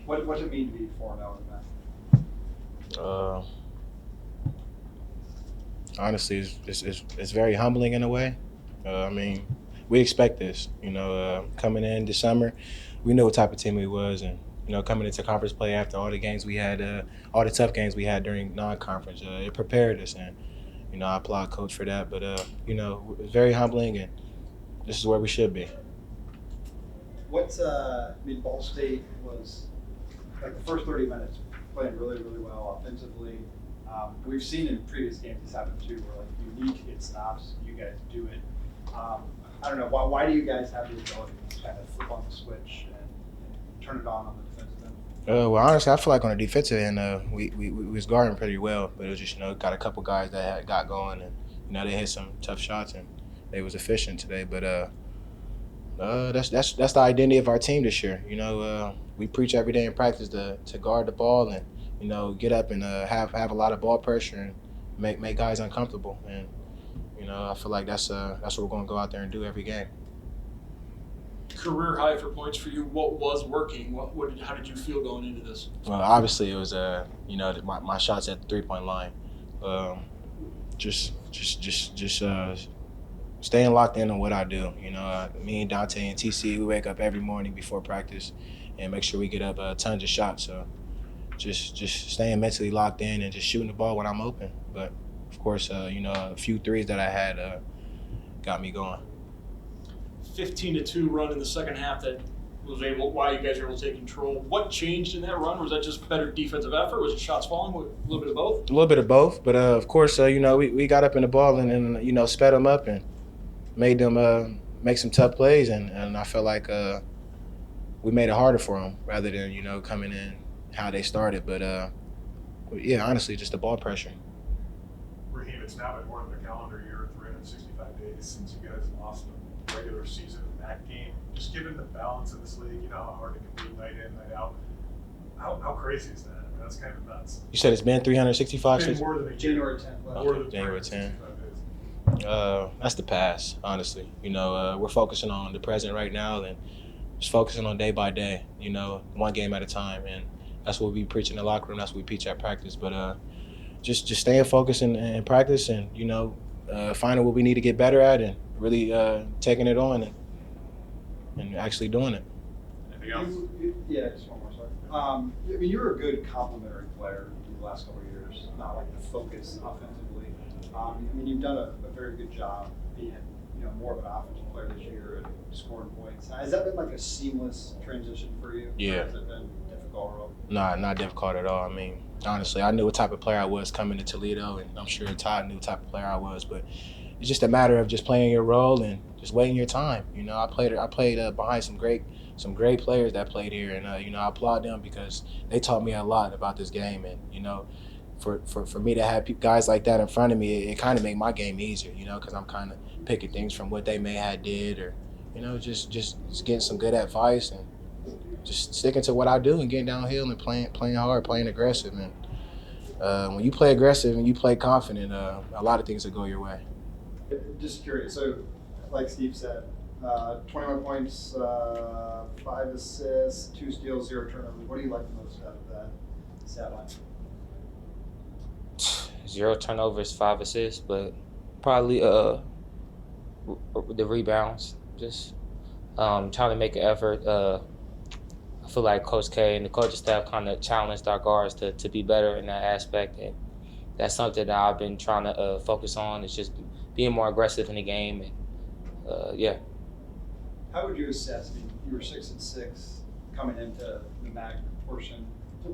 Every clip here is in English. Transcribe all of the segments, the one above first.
What does it mean to be 4-0 in that? Honestly, it's very humbling in a way. I mean, we expect this. Coming in December, we knew what type of team we was, and coming into conference play after all the games we had, all the tough games we had during non-conference, it prepared us, and I applaud coach for that. But it's very humbling, and this is where we should be. Ball State was like the first 30 minutes playing really, really well offensively. We've seen in previous games this happen too, where like you need to get stops, you guys do it. I don't know, why do you guys have the ability to kind of flip on the switch and turn it on the defensive end? Well, honestly, I feel like on the defensive end, we was guarding pretty well, but it was just got a couple guys that got going, and they hit some tough shots, and they was efficient today. But that's the identity of our team this year. We preach every day in practice to guard the ball and get up and have a lot of ball pressure and make guys uncomfortable. And I feel like that's what we're going to go out there and do every game. Career high for points for you. What was working? How did you feel going into this? Well, obviously it was my shots at the 3-point line. Just staying locked in on what I do. Me and Dante and TC, we wake up every morning before practice and make sure we get up tons of shots. So just staying mentally locked in and just shooting the ball when I'm open. But of course, a few threes that I had got me going. 15-2 run in the second half that why you guys were able to take control. What changed in that run? Was that just better defensive effort? Was it shots falling? A little bit of both? A little bit of both, but of course, we got up in the ball and sped them up and made them make some tough plays, and I felt like we made it harder for them rather than coming in how they started. But yeah, honestly, just the ball pressure. Raheem, it's now been more than a calendar year, 365 days since you guys lost the regular season MAC game. Just given the balance of this league, how hard it can be night in, night out. How crazy is that? I mean, that's kind of nuts. You said it's been 365 It's since been more than a January 10th. Okay, January 10th. That's the past, honestly. We're focusing on the present right now and just focusing on day by day, one game at a time. And that's what we preach in the locker room. That's what we preach at practice. But just staying focused in practice and, finding what we need to get better at and really taking it on and actually doing it. Anything else? Yeah, just one more, sorry. You were a good complementary player in the last couple of years, not like the focus offensively. You've done a very good job being, more of an offensive player this year and scoring points. Has that been like a seamless transition for you? Yeah. Or has it been difficult at all? Nah, not difficult at all. Honestly, I knew what type of player I was coming to Toledo, and I'm sure Todd knew what type of player I was. But it's just a matter of just playing your role and just waiting your time. I played behind some great players that played here, and I applaud them because they taught me a lot about this game. And for me to have guys like that in front of me, it kind of made my game easier. Because I'm kind of picking things from what they may have did, or just getting some good advice and just sticking to what I do and getting downhill and playing hard, playing aggressive. And when you play aggressive and you play confident, a lot of things will go your way. Just curious. So, like Steve said, 21 points, 5 assists, 2 steals, 0 turnovers. What do you like the most out of that stat line? 0 turnovers, 5 assists, but probably the rebounds. Just trying to make an effort. I feel like Coach K and the coaching staff kind of challenged our guards to be better in that aspect, and that's something that I've been trying to focus on. Is just being more aggressive in the game, and yeah. How would you assess? You were 6-6 coming into the MAC portion.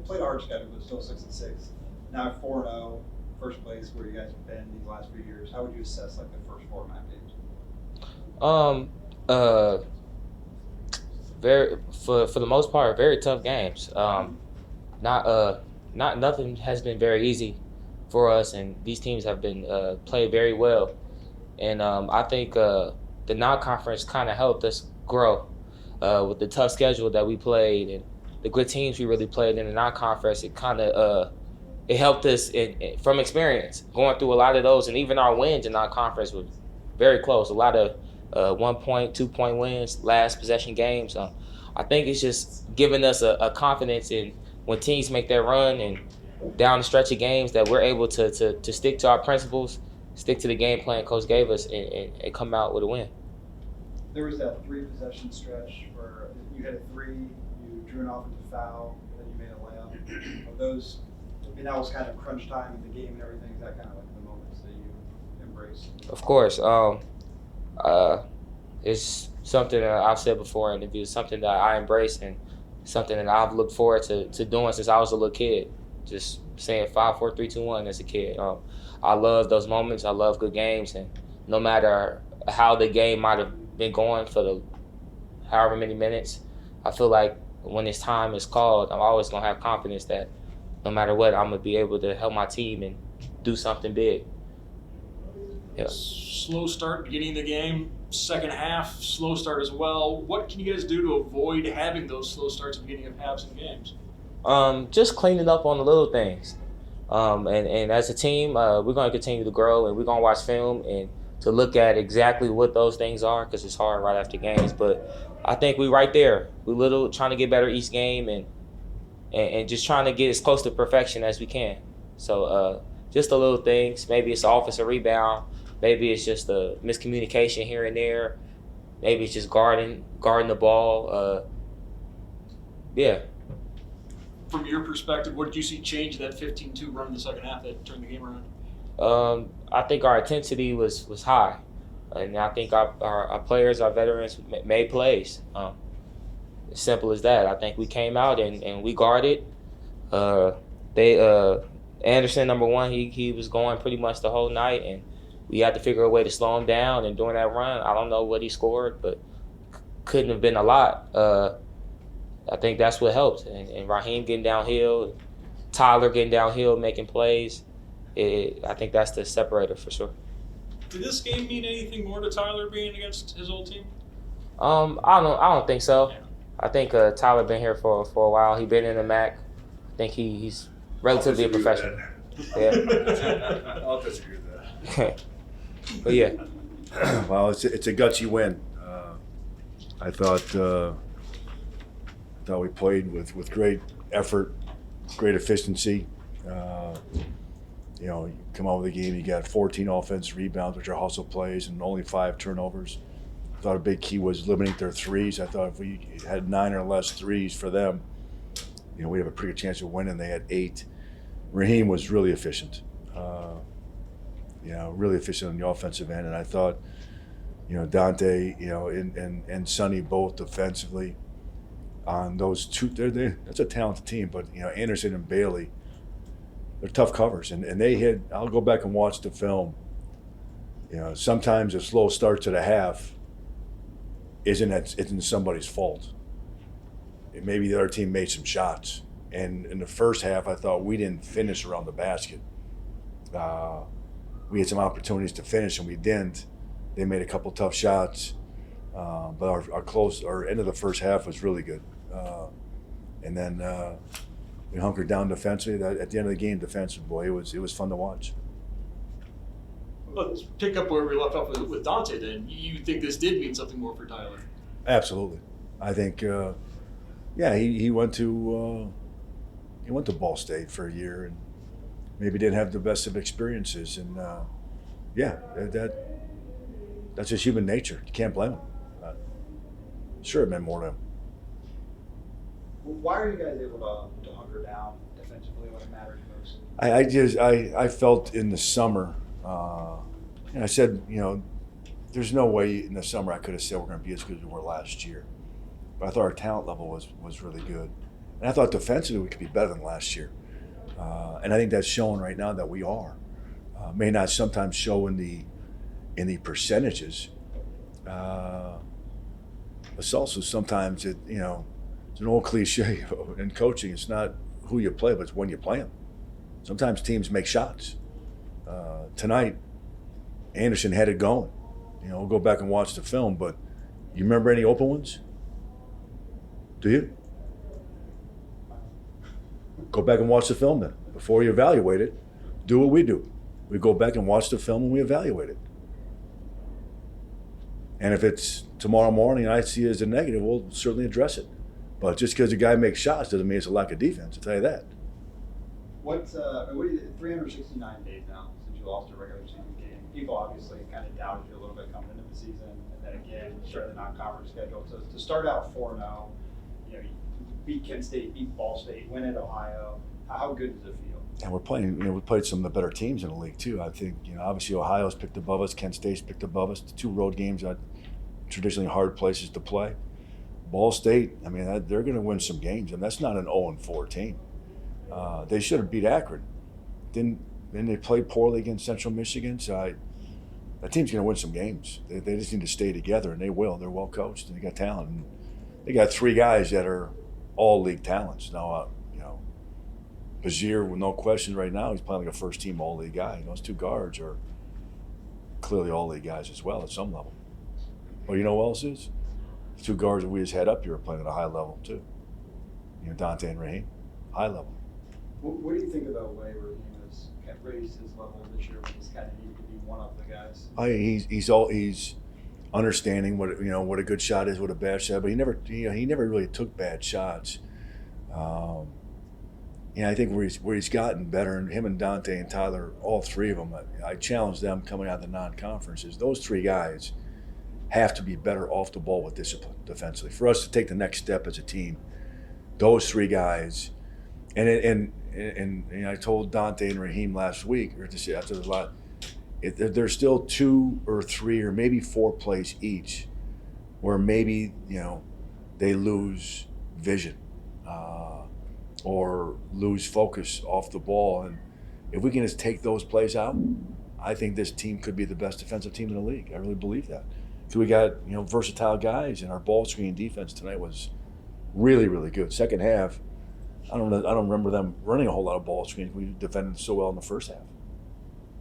Played a hard schedule, but still 6-6. Now 4-0, first place where you guys have been these last few years. How would you assess like the first 4 MAC games? Very for the most part, very tough games. Nothing has been very easy for us, and these teams have been played very well. And I think the non-conference kind of helped us grow with the tough schedule that we played and the good teams we really played in the non-conference. It kind of it helped us from experience going through a lot of those, and even our wins in non-conference were very close. A lot of 1 point, 2 point wins, last possession games. I think it's just giving us a confidence in when teams make their run and down the stretch of games that we're able to stick to our principles, stick to the game plan Coach gave us, and come out with a win. There was that 3-possession stretch where you hit a 3, you drew an offensive foul, then you made a layup. Of those, I mean, that was kind of crunch time in the game and everything. Is that kind of like the moments that you embrace? Of course. It's something that I've said before in interviews, something that I embrace and something that I've looked forward to doing since I was a little kid. Just saying 5, 4, 3, 2, 1 as a kid. I love those moments. I love good games, and no matter how the game might have been going for the however many minutes, I feel like when this time is called, I'm always gonna have confidence that no matter what, I'm gonna be able to help my team and do something big. Yeah. Slow start beginning of the game, second half, slow start as well. What can you guys do to avoid having those slow starts at the beginning of halves and games? Just cleaning up on the little things. And as a team, we're going to continue to grow, and we're going to watch film and to look at exactly what those things are, because it's hard right after games. But I think we're right there. We're trying to get better each game and just trying to get as close to perfection as we can. So just the little things. Maybe it's an offensive rebound. Maybe it's just a miscommunication here and there. Maybe it's just guarding the ball. Yeah. From your perspective, what did you see change that 15-2 run in the second half that turned the game around? I think our intensity was high, and I think our players, our veterans, made plays. As simple as that. I think we came out and we guarded. Anderson, number one, he was going pretty much the whole night, and we had to figure a way to slow him down. And during that run, I don't know what he scored, but couldn't have been a lot. I think that's what helped. And Raheem getting downhill, Tyler getting downhill, making plays. I think that's the separator for sure. Did this game mean anything more to Tyler being against his old team? I don't think so. Yeah. I think Tyler been here for a while. He been in the MAC. I think he's relatively a professional. Yeah. I'll disagree with that. But yeah. Well, it's a gutsy win. I thought we played with great effort, great efficiency. You come out with the game, you got 14 offensive rebounds, which are hustle plays, and only 5 turnovers. I thought a big key was limiting their threes. I thought if we had 9 or less threes for them, we'd have a pretty good chance of winning. They had 8. Raheem was really efficient. Really efficient on the offensive end, and I thought, Dante, and Sonny both defensively on those two. That's a talented team, but Anderson and Bailey, they're tough covers, and they hit. I'll go back and watch the film. Sometimes a slow start to the half isn't somebody's fault. Maybe the other team made some shots, and in the first half, I thought we didn't finish around the basket. We had some opportunities to finish, and we didn't. They made a couple tough shots, but our end of the first half was really good. And then we hunkered down defensively. At the end of the game, defensively, boy, it was fun to watch. Let's pick up where we left off with Dante. Then you think this did mean something more for Tyler? Absolutely, I think. He went to Ball State for a year and maybe didn't have the best of experiences, and that's just human nature. You can't blame him. Sure, it meant more to him. Why are you guys able to hunker down defensively when it matters most? I felt in the summer, and I said, there's no way in the summer I could have said we're going to be as good as we were last year. But I thought our talent level was really good. And I thought defensively we could be better than last year. And I think that's showing right now that we are. May not sometimes show in the percentages. But it's also sometimes it's an old cliche in coaching. It's not who you play, but it's when you play them. Sometimes teams make shots. Tonight, Anderson had it going. We'll go back and watch the film, but you remember any open ones? Do you? Go back and watch the film then. Before you evaluate it, do what we do. We go back and watch the film and we evaluate it. And if it's tomorrow morning and I see it as a negative, we'll certainly address it. But just because a guy makes shots doesn't mean it's a lack of defense. I'll tell you that. What do you, 369 days now since you lost a regular season game. People obviously kind of doubted you a little bit coming into the season, and then again, start the non-conference schedule. So to start out 4-0, you beat Kent State, beat Ball State, win at Ohio. How good does it feel? And we're playing, we played some of the better teams in the league too. I think, obviously Ohio's picked above us, Kent State's picked above us. The 2 road games are traditionally hard places to play. Ball State, they're going to win some games, and that's not an 0-4 team. They should have beat Akron. Then they played poorly against Central Michigan, so that team's going to win some games. They just need to stay together, and they will. They're well coached, and they got talent. And they got 3 guys that are all league talents. Now, Bazier, with no question right now, he's playing like a first-team all-league guy. Those 2 guards are clearly all-league guys as well at some level. Well, you know who else is? The 2 guards that we just had up here are playing at a high level too. Dante and Raheem, high level. What do you think about the way Raheem has raised his level this year when he's kind of needed to be one of the guys? He's understanding what a good shot is, what a bad shot, but he never really took bad shots. I think where he's gotten better, and him and Dante and Tyler, all 3 of them, I challenged them coming out of the non-conferences. Those 3 guys have to be better off the ball with discipline defensively. For us to take the next step as a team, those 3 guys, and I told Dante and Raheem last week, or just after the lot, there's still 2 or 3 or maybe 4 plays each where maybe they lose vision or lose focus off the ball, and if we can just take those plays out, I think this team could be the best defensive team in the league. I really believe that. So we got versatile guys, and our ball screen defense tonight was really, really good. Second half, I don't remember them running a whole lot of ball screens. We defended so well in the first half.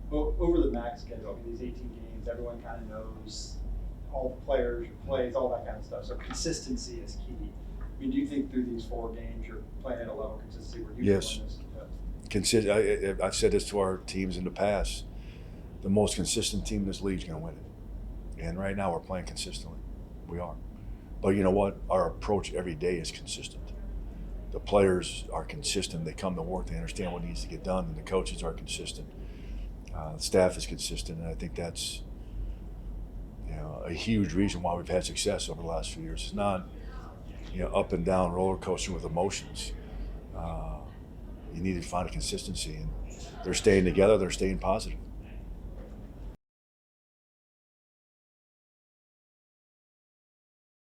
Well, over the MAC schedule, these 18 games, everyone kind of knows all the players, your plays, all that kind of stuff. So consistency is key. Do you think through these 4 games you're playing at a level of consistency where you Yes. can win this? I've said this to our teams in the past. The most consistent team in this league is going to win it. And right now we're playing consistently. We are. But you know what? Our approach every day is consistent. The players are consistent. They come to work. They understand what needs to get done. And the coaches are consistent. The staff is consistent. And I think that's a huge reason why we've had success over the last few years. It's not up and down roller coaster with emotions. You need to find a consistency. And they're staying together. They're staying positive.